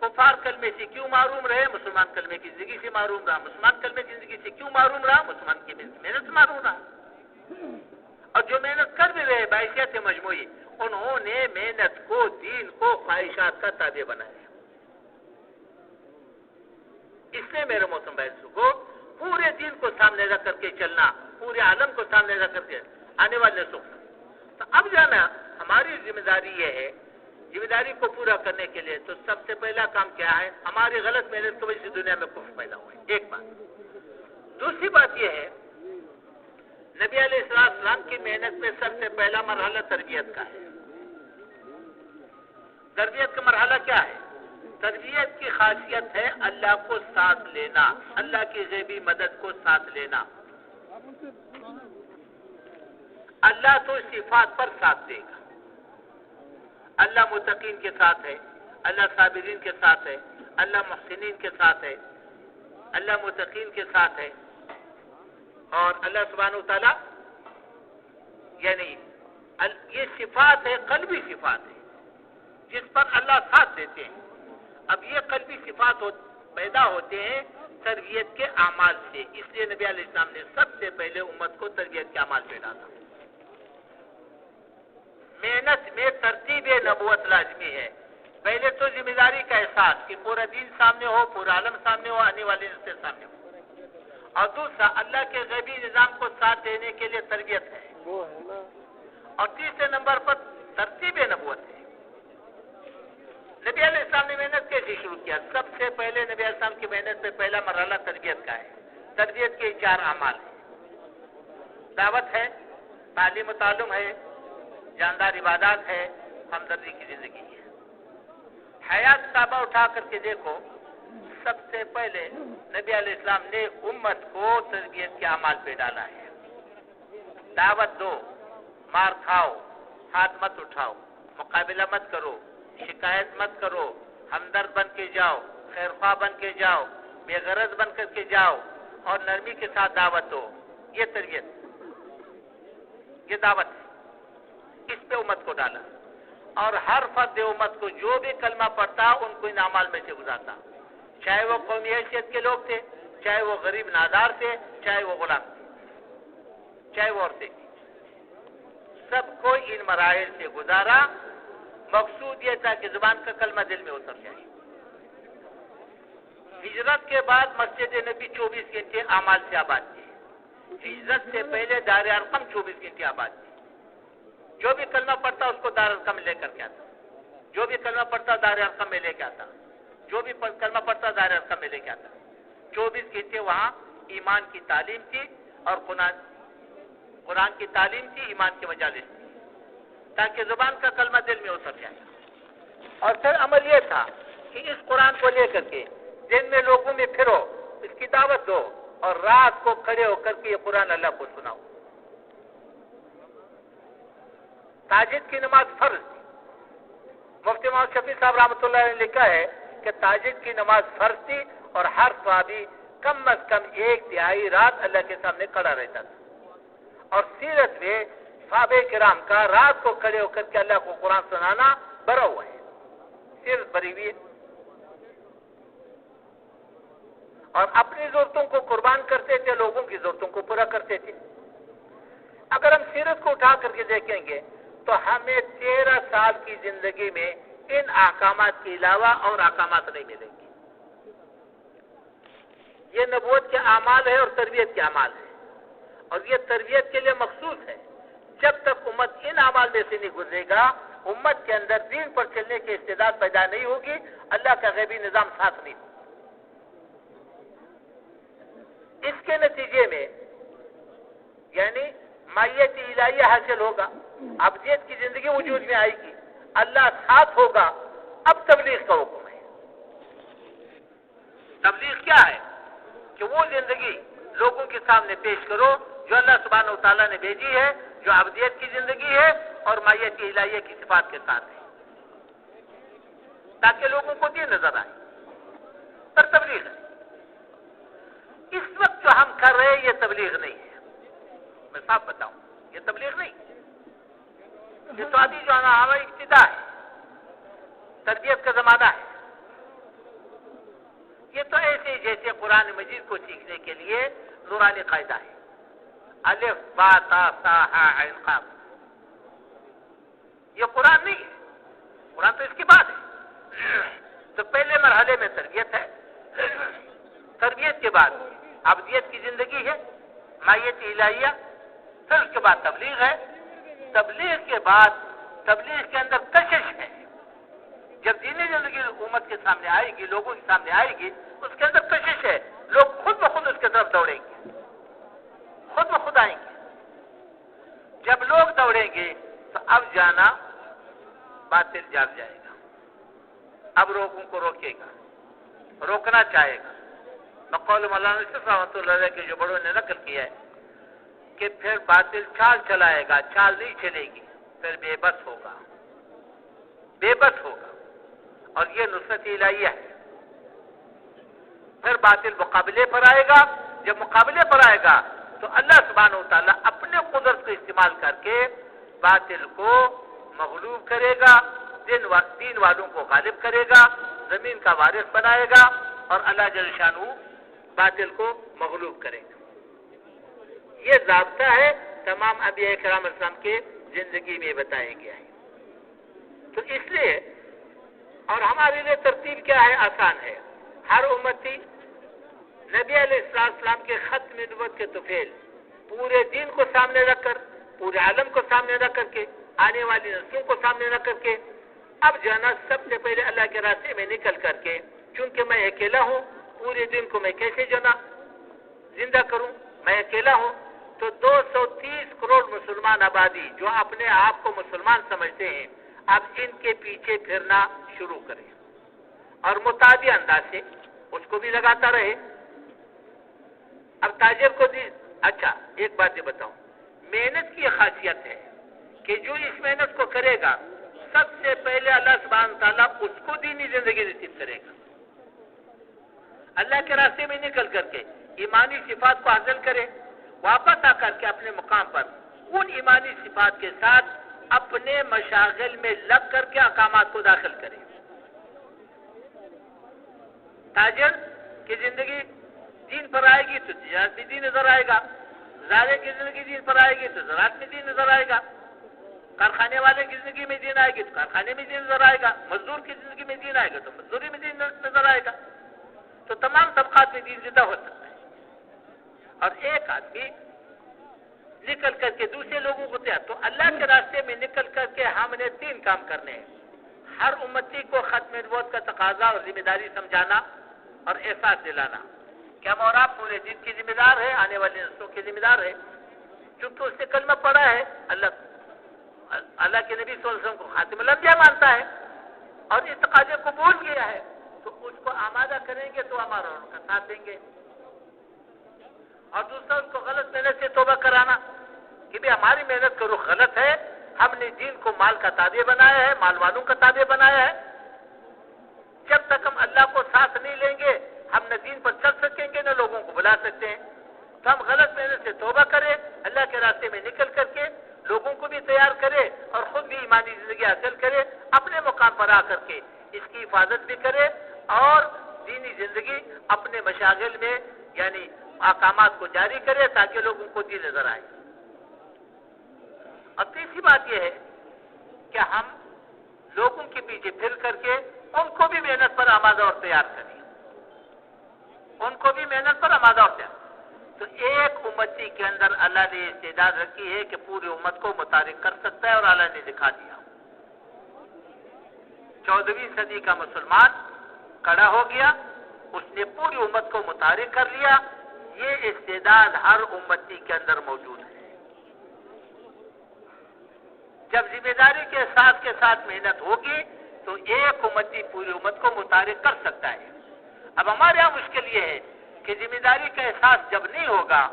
کفار کلمے سے کیوں معروم رہے, مسلمان کلمے کی زندگی سے معروم رہا. مسلمان کلمے کی زندگی سے کیوں معروم رہا, مسلمان کی محنت سے معروم رہا. اور جو محنت کر بھی رہے بحیثیت مجموعی, انہوں نے محنت کو دین کو خواہشات کا تابع بنایا. اس لیے میرے محترم بھائی کو پورے دین کو سامنے رکھ کر کے چلنا, پورے عالم کو سامنے رکھ کر کے آنے والے سکھ. تو اب جانا ہماری ذمہ داری یہ ہے, ذمہ داری کو پورا کرنے کے لیے تو سب سے پہلا کام کیا ہے, ہماری غلط محنت کی وجہ سے دنیا میں کفر پیدا ہوئے, ایک بات. دوسری بات یہ ہے نبی علیہ السلام کی محنت میں سب سے پہلا مرحلہ تربیت کا ہے. تربیت کا مرحلہ کیا ہے؟ تربیت کی خاصیت ہے اللہ کو ساتھ لینا, اللہ کی غیبی مدد کو ساتھ لینا. اللہ تو صفات پر ساتھ دے گا. اللہ متقین کے ساتھ ہے, اللہ صابرین کے ساتھ ہے, اللہ محسنین کے ساتھ ہے, اللہ متقین کے ساتھ ہے. اور اللہ سبحانہ وتعالی یعنی یہ صفات ہے, قلبی صفات ہے جس پر اللہ ساتھ دیتے ہیں. اب یہ قلبی صفات پیدا ہوتے ہیں تربیت کے اعمال سے. اس لیے نبی علیہ السلام نے سب سے پہلے امت کو تربیت کے اعمال پہ ڈالا. محنت میں ترتیب نبوت لازمی ہے. پہلے تو ذمہ داری کا احساس کہ پورا دین سامنے ہو, پورا عالم سامنے ہو, آنے والے رشتے سامنے ہو. اور دوسرا اللہ کے غیبی نظام کو ساتھ دینے کے لیے تربیت ہے. اور تیسرے نمبر پر ترتیب نبوت ہے. نبی علیہ السلام نے محنت کیسے شروع کیا؟ سب سے پہلے نبی علیہ السلام کی محنت میں پہلا مرحلہ تربیت کا ہے. تربیت کے 4 اعمال ہیں. دعوت ہے, تعلیم و تعلم ہے, جاندار عبادات ہے, ہمدردی کی زندگی ہے. حیات صحابہ اٹھا کر کے دیکھو, سب سے پہلے نبی علیہ السلام نے امت کو تربیت کے اعمال پہ ڈالا ہے. دعوت دو, مار کھاؤ, ہاتھ مت اٹھاؤ, مقابلہ مت کرو, شکایت مت کرو, ہمدرد بن کے جاؤ, خیرخواہ بن کے جاؤ, بے غرض بن کر کے جاؤ, اور نرمی کے ساتھ دعوت دو. یہ تربیت, یہ دعوت ہے. اس پہ امت کو ڈالا. اور ہر فرد امت کو جو بھی کلمہ پڑھتا ان کو ان اعمال میں سے گزارتا, چاہے وہ قومی حیثیت کے لوگ تھے, چاہے وہ غریب نادار تھے, چاہے وہ غلام تھے, چاہے وہ عورتیں تھیں. سب کو ان مراحل سے گزارا. مقصود یہ تھا کہ زبان کا کلمہ دل میں اتر جائے. ہجرت کے بعد مسجد نبی 24 گھنٹے اعمال سے آباد تھی. ہجرت سے پہلے دار ارقم 24 گھنٹے آباد تھی. جو بھی کلمہ پڑھتا اس کو دار ارقم لے کر کے آتا, جو بھی کلمہ پڑھتا دار ارقم میں لے کے آتا, جو بھی کلمہ پڑھتا دار ارقم میں لے کے آتا. 24 گھنٹے وہاں ایمان کی تعلیم تھی اور قرآن کی تعلیم تھی, ایمان کی مجالس تھی, تاکہ زبان کا کلمہ دل میں اتر جائے. اور پھر عمل یہ تھا کہ اس قرآن کو لے کر کے دن میں لوگوں میں پھرو, اس کی دعوت دو, اور رات کو کھڑے ہو کر کے یہ قرآن اللہ کو سناؤ. تاجد کی نماز فرض تھی. مفتی محمد شفیع صاحب رحمۃ اللہ نے لکھا ہے کہ تاجد کی نماز فرض تھی اور ہر صحابی کم از کم 1/3 رات اللہ کے سامنے کھڑا رہتا تھا. اور سیرت میں صحابہ کرام کا رات کو کھڑے ہو کر کے اللہ کو قرآن سنانا بھرا ہوا ہے, سیرت بھری ہوئی ہے. اور اپنی ضرورتوں کو قربان کرتے تھے, لوگوں کی ضرورتوں کو پورا کرتے تھے. اگر ہم سیرت کو اٹھا کر کے دیکھیں گے تو ہمیں 13 سال کی زندگی میں ان احکامات کے علاوہ اور احکامات نہیں ملیں گے. یہ نبوت کے اعمال ہے اور تربیت کے اعمال ہے, اور یہ تربیت کے لیے مخصوص ہے. جب تک امت ان اعمال میں سے نہیں گزرے گا امت کے اندر دین پر چلنے کی استعداد پیدا نہیں ہوگی، اللہ کا غیبی نظام ساتھ نہیں ہوگا۔ اس کے نتیجے میں یعنی مائیت الہیہ حاصل ہوگا، ابدیت کی زندگی وجود میں آئے گی، اللہ ساتھ ہوگا۔ اب تبلیغ کا حکم ہے۔ تبلیغ کیا ہے؟ کہ وہ زندگی لوگوں کے سامنے پیش کرو جو اللہ سبحانہ و تعالیٰ نے بھیجی ہے، جو ابدیت کی زندگی ہے اور مائیت الہیہ کی صفات کے ساتھ ہے، تاکہ لوگوں کو دین نظر آئے۔ پر تبلیغ ہے۔ اس وقت جو ہم کر رہے ہیں یہ تبلیغ نہیں ہے، میں صاف بتاؤں، یہ تبلیغ نہیں، یہ تو ابھی جو ہے نا ہماری ابتدا ہے، تربیت کا زمانہ ہے۔ یہ تو ایسے ہی جیسے قرآن مجید کو سیکھنے کے لیے نورانی قاعدہ ہے، الف با تا سا ہا عین قاف۔ یہ قرآن نہیں ہے، قرآن تو اس کے بعد ہے۔ تو پہلے مرحلے میں تربیت ہے، تربیت کے بعد ابدیت کی زندگی ہے، مائیت الہیہ، پھر اس کے بعد تبلیغ ہے، تبلیغ کے بعد تبلیغ کے اندر کشش ہے۔ جب دینی زندگی حکومت کے سامنے آئے گی، لوگوں کے سامنے آئے گی، اس کے اندر کشش ہے، لوگ خود بخود اس کے طرف دوڑیں گے، خود بخود آئیں گے۔ جب لوگ دوڑیں گے تو اب جانا باطل جاگ جائے گا، اب لوگوں کو روکے گا، روکنا چاہے گا۔ بقول مولانا یوسف رحمۃ اللہ علیہ کے جو بڑوں نے نقل کیا ہے کہ پھر باطل چال چلائے گا، چال نہیں چلے گی، پھر بے بس ہوگا، بے بس ہوگا، اور یہ نصرت الہیہ ہے۔ پھر باطل مقابلے پر آئے گا، جب مقابلے پر آئے گا تو اللہ سبحانہ و تعالیٰ اپنے قدرت کو استعمال کر کے باطل کو مغلوب کرے گا، دین والوں کو غالب کرے گا، زمین کا وارث بنائے گا، اور اللہ جل شانہ باطل کو مغلوب کرے گا۔ یہ ضابطہ ہے تمام انبیاء کرام علیہ السلام کے زندگی میں بتایا گیا ہے۔ تو اس لیے اور ہمارے لیے ترتیب کیا ہے؟ آسان ہے۔ ہر امتی نبی علیہ السلام کے ختم نبوت کے طفیل پورے دین کو سامنے رکھ کر، پورے عالم کو سامنے رکھ کر کے، آنے والی نسلوں کو سامنے رکھ کر کے اب جانا سب سے پہلے اللہ کے راستے میں نکل کر کے، چونکہ میں اکیلا ہوں، پورے دن کو میں کیسے جو نا زندہ کروں، میں اکیلا ہوں، تو 230 کروڑ مسلمان آبادی جو اپنے آپ کو مسلمان سمجھتے ہیں اب ان کے پیچھے پھرنا شروع کریں اور متعدی انداز سے اس کو بھی لگاتا رہے۔ اب تاجر کو دی، اچھا ایک بات یہ بتاؤں، محنت کی خاصیت ہے کہ جو اس محنت کو کرے گا سب سے پہلے اللہ سبحانہ تعالیٰ اس کو دینی زندگی نصیب کرے گا۔ اللہ کے راستے میں نکل کر کے ایمانی صفات کو حاصل کرے، واپس آ کر کے اپنے مقام پر ان ایمانی صفات کے ساتھ اپنے مشاغل میں لگ کر کے احکامات کو داخل کرے۔ تاجر کی زندگی دین پر آئے گی تو تجارت میں دین نظر آئے گا، زارع کی زندگی دین پر آئے گی تو زراعت میں دین نظر آئے گا، کارخانے والے کی زندگی میں دین آئے گی تو کارخانے میں دین نظر آئے گا، مزدور کی زندگی میں دین آئے گا تو مزدوری میں دین نظر آئے گا۔ تو تمام طبقات میں دین زندہ ہو سکتا ہے۔ اور ایک آدمی نکل کر کے دوسرے لوگوں کو دیا، تو اللہ کے راستے میں نکل کر کے ہم نے 3 کام کرنے ہیں۔ ہر امتی کو ختم نبوت کا تقاضا اور ذمہ داری سمجھانا اور احساس دلانا کہ ہم اور آپ پورے دین کی ذمہ دار ہے، آنے والی نسلوں کے ذمہ دار ہے، چونکہ اس نے کلمہ پڑھا ہے، اللہ کے نبی صلی اللہ علیہ وسلم کو خاتم الانبیاء مانتا ہے اور اس تقاضے کو بول گیا ہے، تو اس کو آمادہ کریں گے تو ہمارا ان کا ساتھ دیں گے۔ اور دوسرا اس کو غلط محنت سے توبہ کرانا کہ بھی ہماری محنت کا رخ غلط ہے، ہم نے دین کو مال کا تابع بنایا ہے، مال والوں کا تابع بنایا ہے۔ جب تک ہم اللہ کو ساتھ نہیں لیں گے ہم نہ دین پر چل سکیں گے نہ لوگوں کو بلا سکتے ہیں۔ تو ہم غلط محنت سے توبہ کریں، اللہ کے راستے میں نکل کر کے لوگوں کو بھی تیار کرے اور خود بھی ایمانی زندگی حاصل کرے، اپنے مقام پر آ کر کے اس کی حفاظت بھی کرے اور دینی زندگی اپنے مشاغل میں یعنی احکامات کو جاری کرے تاکہ لوگوں کو دین نظر آئے۔ اور تیسری بات یہ ہے کہ ہم لوگوں کے پیچھے پھر کر کے ان کو بھی محنت پر آمادہ اور تیار کریں، ان کو بھی محنت پر آمادہ اور تیار۔ تو ایک امتی کے اندر اللہ نے استعداد رکھی ہے کہ پوری امت کو متحرک کر سکتا ہے اور اللہ نے دکھا دیا۔ 14ویں صدی کا مسلمان کھڑا ہو گیا، اس نے پوری امت کو متحرک کر لیا. یہ استعداد ہر امتی کے اندر موجود ہے. جب ذمہ داری کے ساتھ محنت ہوگی تو ایک امتی پوری امت کو متحرک کر سکتا ہے. اب ہمارے یہاں مشکل یہ ہے کہ ذمہ داری کا احساس جب نہیں ہوگا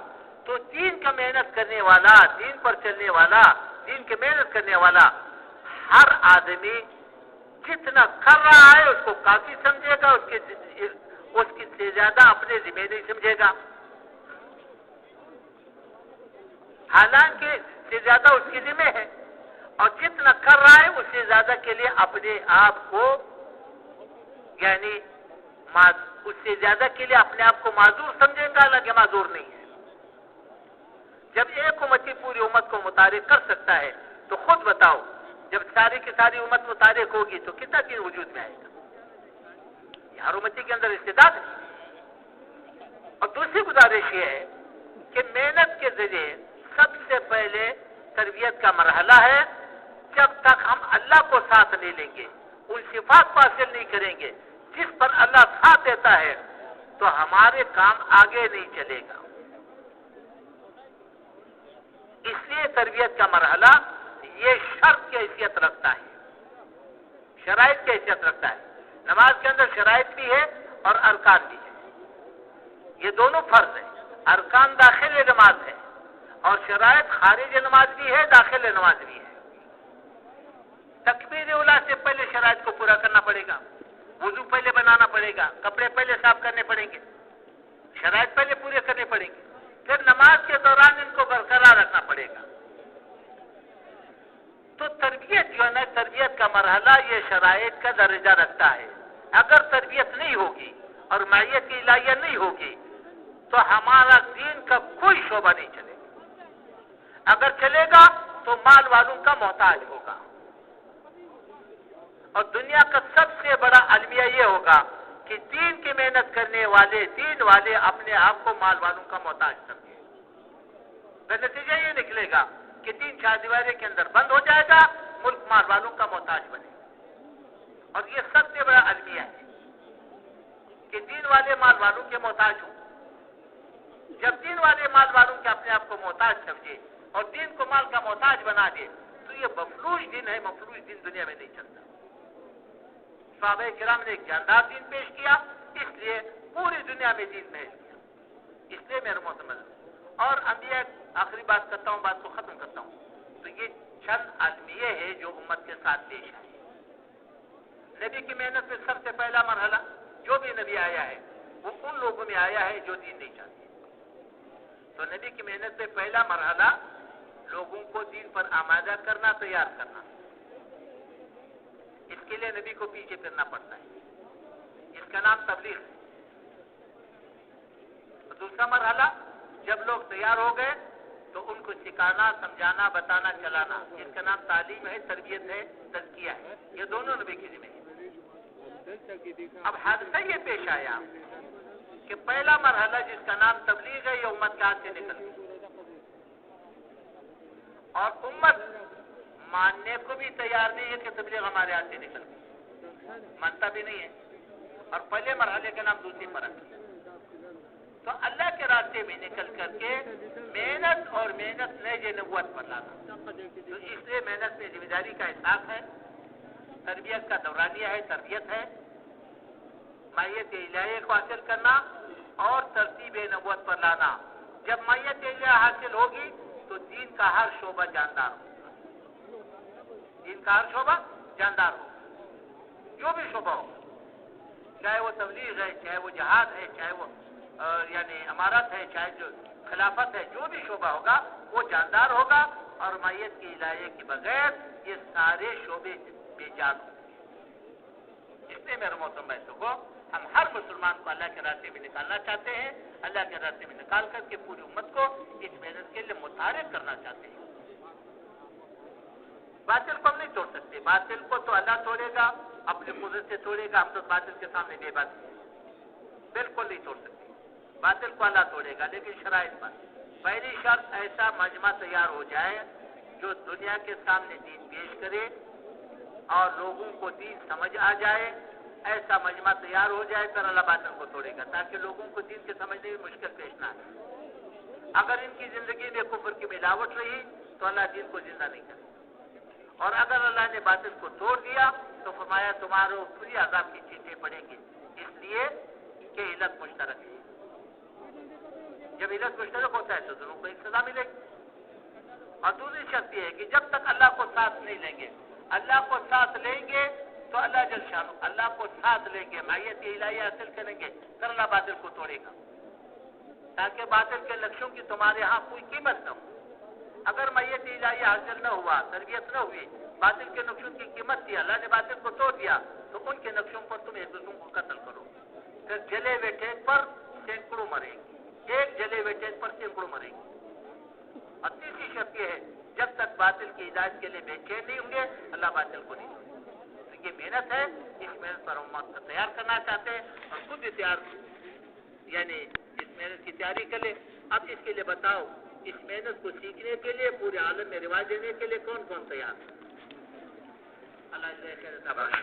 تو دین کا محنت کرنے والا، دین پر چلنے والا، دین کی محنت کرنے والا ہر آدمی جتنا کر رہا ہے اس کو کافی سمجھے گا، اس کی سے زیادہ اپنے ذمہ نہیں سمجھے گا. حالانکہ سے زیادہ اس کی ذمہ ہے، اور جتنا کر رہا ہے اس سے زیادہ کے لیے اپنے آپ کو یعنی اس سے زیادہ کے لیے اپنے آپ کو معذور سمجھے گا، حالانکہ معذور نہیں ہے. جب ایک امتی پوری امت کو متحرک کر سکتا ہے تو خود بتاؤ جب ساری کی ساری امت متحرک ہوگی تو کتنا دین وجود میں آئے گا. یہ ہر امتی کے اندر استعداد ہے. اور دوسری گزارش یہ ہے کہ محنت کے ذریعے سب سے پہلے تربیت کا مرحلہ ہے. جب تک ہم اللہ کو ساتھ نہیں لیں گے، ان صفات کو حاصل نہیں کریں گے جس پر اللہ ساتھ دیتا ہے، تو ہمارے کام آگے نہیں چلے گا. اس لیے تربیت کا مرحلہ یہ شرط کی حیثیت رکھتا ہے، شرائط کی حیثیت رکھتا ہے. نماز کے اندر شرائط بھی ہے اور ارکان بھی ہے. یہ دونوں فرض ہیں. ارکان داخل نماز ہے اور شرائط خارج نماز بھی ہے، داخل نماز بھی ہے. تکبیر اولیٰ سے پہلے شرائط کو پورا کرنا پڑے گا، وضو پہلے بنانا پڑے گا، کپڑے پہلے صاف کرنے پڑیں گے، شرائط پہلے پورے کرنے پڑیں گے. پھر نماز کے دوران ان کو برقرار رکھنا پڑے گا. تو تربیت جو ہے نا، تربیت کا مرحلہ یہ شرائط کا درجہ رکھتا ہے. اگر تربیت نہیں ہوگی اور معیت کی الہیہ نہیں ہوگی تو ہمارا دین کا کوئی شعبہ نہیں چلے گا. اگر چلے گا تو مال والوں کا محتاج ہوگا. اور دنیا کا سب سے بڑا المیہ یہ ہوگا کہ دین کی محنت کرنے والے، دین والے اپنے آپ کو مال والوں کا محتاج سمجھیں. نتیجہ یہ نکلے گا کہ دین چار دیواری کے اندر بند ہو جائے گا، ملک مال والوں کا محتاج بنے گا. اور یہ سب سے بڑا المیہ ہے کہ دین والے مال والوں کے محتاج ہوں. جب دین والے مال والوں کے اپنے آپ کو محتاج سمجھے اور دین کو مال کا محتاج بنا دے تو یہ مفلوج دین ہے. مفلوج دین دنیا میں نہیں چلتا. صحابہ کرام نے ایک جاندار دین پیش کیا، اس لیے پوری دنیا میں دین پیش کیا. اس لیے میرے محترم اور انبیاء، آخری بات کرتا ہوں، بات کو ختم کرتا ہوں. تو یہ چند المیہ ہے جو امت کے ساتھ پیش آئے. نبی کی محنت میں سب سے پہلا مرحلہ جو بھی نبی آیا ہے وہ ان لوگوں میں آیا ہے جو دین نہیں چاہتے. تو نبی کی محنت میں پہلا مرحلہ لوگوں کو دین پر آمادہ کرنا، تیار کرنا. اس کے لیے نبی کو پیچھے پھرنا پڑتا ہے. اس کا نام تبلیغ ہے. دوسرا مرحلہ جب لوگ تیار ہو گئے تو ان کو سکھانا، سمجھانا، بتانا، چلانا. اس کا نام تعلیم ہے، تربیت ہے، تزکیہ ہے. یہ دونوں نبی کی ذمہ ہے. اب حادثہ یہ پیش آیا کہ پہلا مرحلہ جس کا نام تبلیغ ہے یہ امت کے ہاتھ سے نکل گئی اور امت ماننے کو بھی تیار نہیں ہے کہ تبلیغ ہمارے ہاتھ سے نکل گئی، مانتا بھی نہیں ہے. اور پہلے مرحلے کا نام دوسری مرحلہ. تو اللہ کے راستے میں نکل کر کے محنت اور محنت نئے نبوت پر لانا. تو اس لیے محنت میں ذمہ داری کا احساس ہے، تربیت کا دورانیہ ہے، تربیت ہے، مائیت الہیہ کو حاصل کرنا اور ترتیب نبوت پر لانا. جب مائیت الہیہ حاصل ہوگی تو دین کا ہر شعبہ جاندار ہوگا. دین کا ہر شعبہ جاندار ہوگا، جو بھی شعبہ ہو، چاہے وہ تبلیغ ہے، چاہے وہ جہاد ہے، چاہے وہ یعنی امارت ہے، چاہے جو خلافت ہے، جو بھی شعبہ ہوگا وہ جاندار ہوگا. اور مائیت کی الہیہ کے بغیر یہ سارے شعبے بے جان ہوں. اس لیے میرے محترم بھائیوں کو ہم ہر مسلمان کو اللہ کے راستے میں نکالنا چاہتے ہیں. اللہ کے راستے میں نکال کر کے پوری امت کو اس محنت کے لیے متحرک کرنا چاہتے ہیں. باطل کو ہم نہیں توڑ سکتے. باطل کو تو اللہ توڑے گا، اپنی قدرت سے توڑے گا. ہم تو باطل کے سامنے بے بس بالکل نہیں توڑ سکتے. باطل کو اللہ توڑے گا، لیکن شرائط پر. پہلی شرط ایسا مجمع تیار ہو جائے جو دنیا کے سامنے دین پیش کرے اور لوگوں کو دین سمجھ آ جائے، ایسا مجمع تیار ہو جائے، پھر اللہ باطل کو توڑے گا، تاکہ لوگوں کو دین کے سمجھنے میں مشکل پیش نہ آئے۔ اگر ان کی زندگی میں کفر کی ملاوٹ رہی تو اللہ دین کو زندہ نہیں کرے، اور اگر اللہ نے باطل کو توڑ دیا تو فرمایا تمہارے پوری عذاب کی چیٹیں پڑیں گی، اس لیے کہ علت مشترک ہے۔ جب علت مشترک ہوتا ہے تو دونوں کو ایک سزا ملے گی۔ اور دوسری شرط یہ ہے کہ جب تک اللہ کو ساتھ نہیں لیں گے، اللہ کو ساتھ لیں گے تو اللہ جل شانہ اللہ کو ساتھ لیں گے، معیت الہیہ حاصل کریں گے، پھر اللہ باطل کو توڑے گا، تاکہ باطل کے نقشوں کی تمہارے ہاں کوئی قیمت نہ ہو۔ اگر معیت الہیہ حاصل نہ ہوا، تربیت نہ ہوئی، باطل کے نقشوں کی قیمت تھی، اللہ نے باطل کو توڑ دیا، تو ان کے نقشوں پر تم ایک دوسروں کو قتل کرو، پھر جلے ہوئے ٹینک پر سینکڑوں مریں گے، ایک جلے ہوئے ٹینک پر سینکڑوں مریں گے۔ اور تیسری شرط یہ ہے جب تک باطل کی ہدایت کے لیے بے چین نہیں ہوں گے، اللہ باطل کو نہیں چھوڑے۔ تو یہ محنت ہے، اس محنت پر ہم وقت تیار کرنا چاہتے ہیں اور خود بھی تیار یعنی اس محنت کی تیاری کر لیں۔ اب اس کے لیے بتاؤ، اس محنت کو سیکھنے کے لیے پورے عالم میں رواج دینے کے لیے کون کون تیار ہے؟ اللہ جزائے خیر عطا فرمائے۔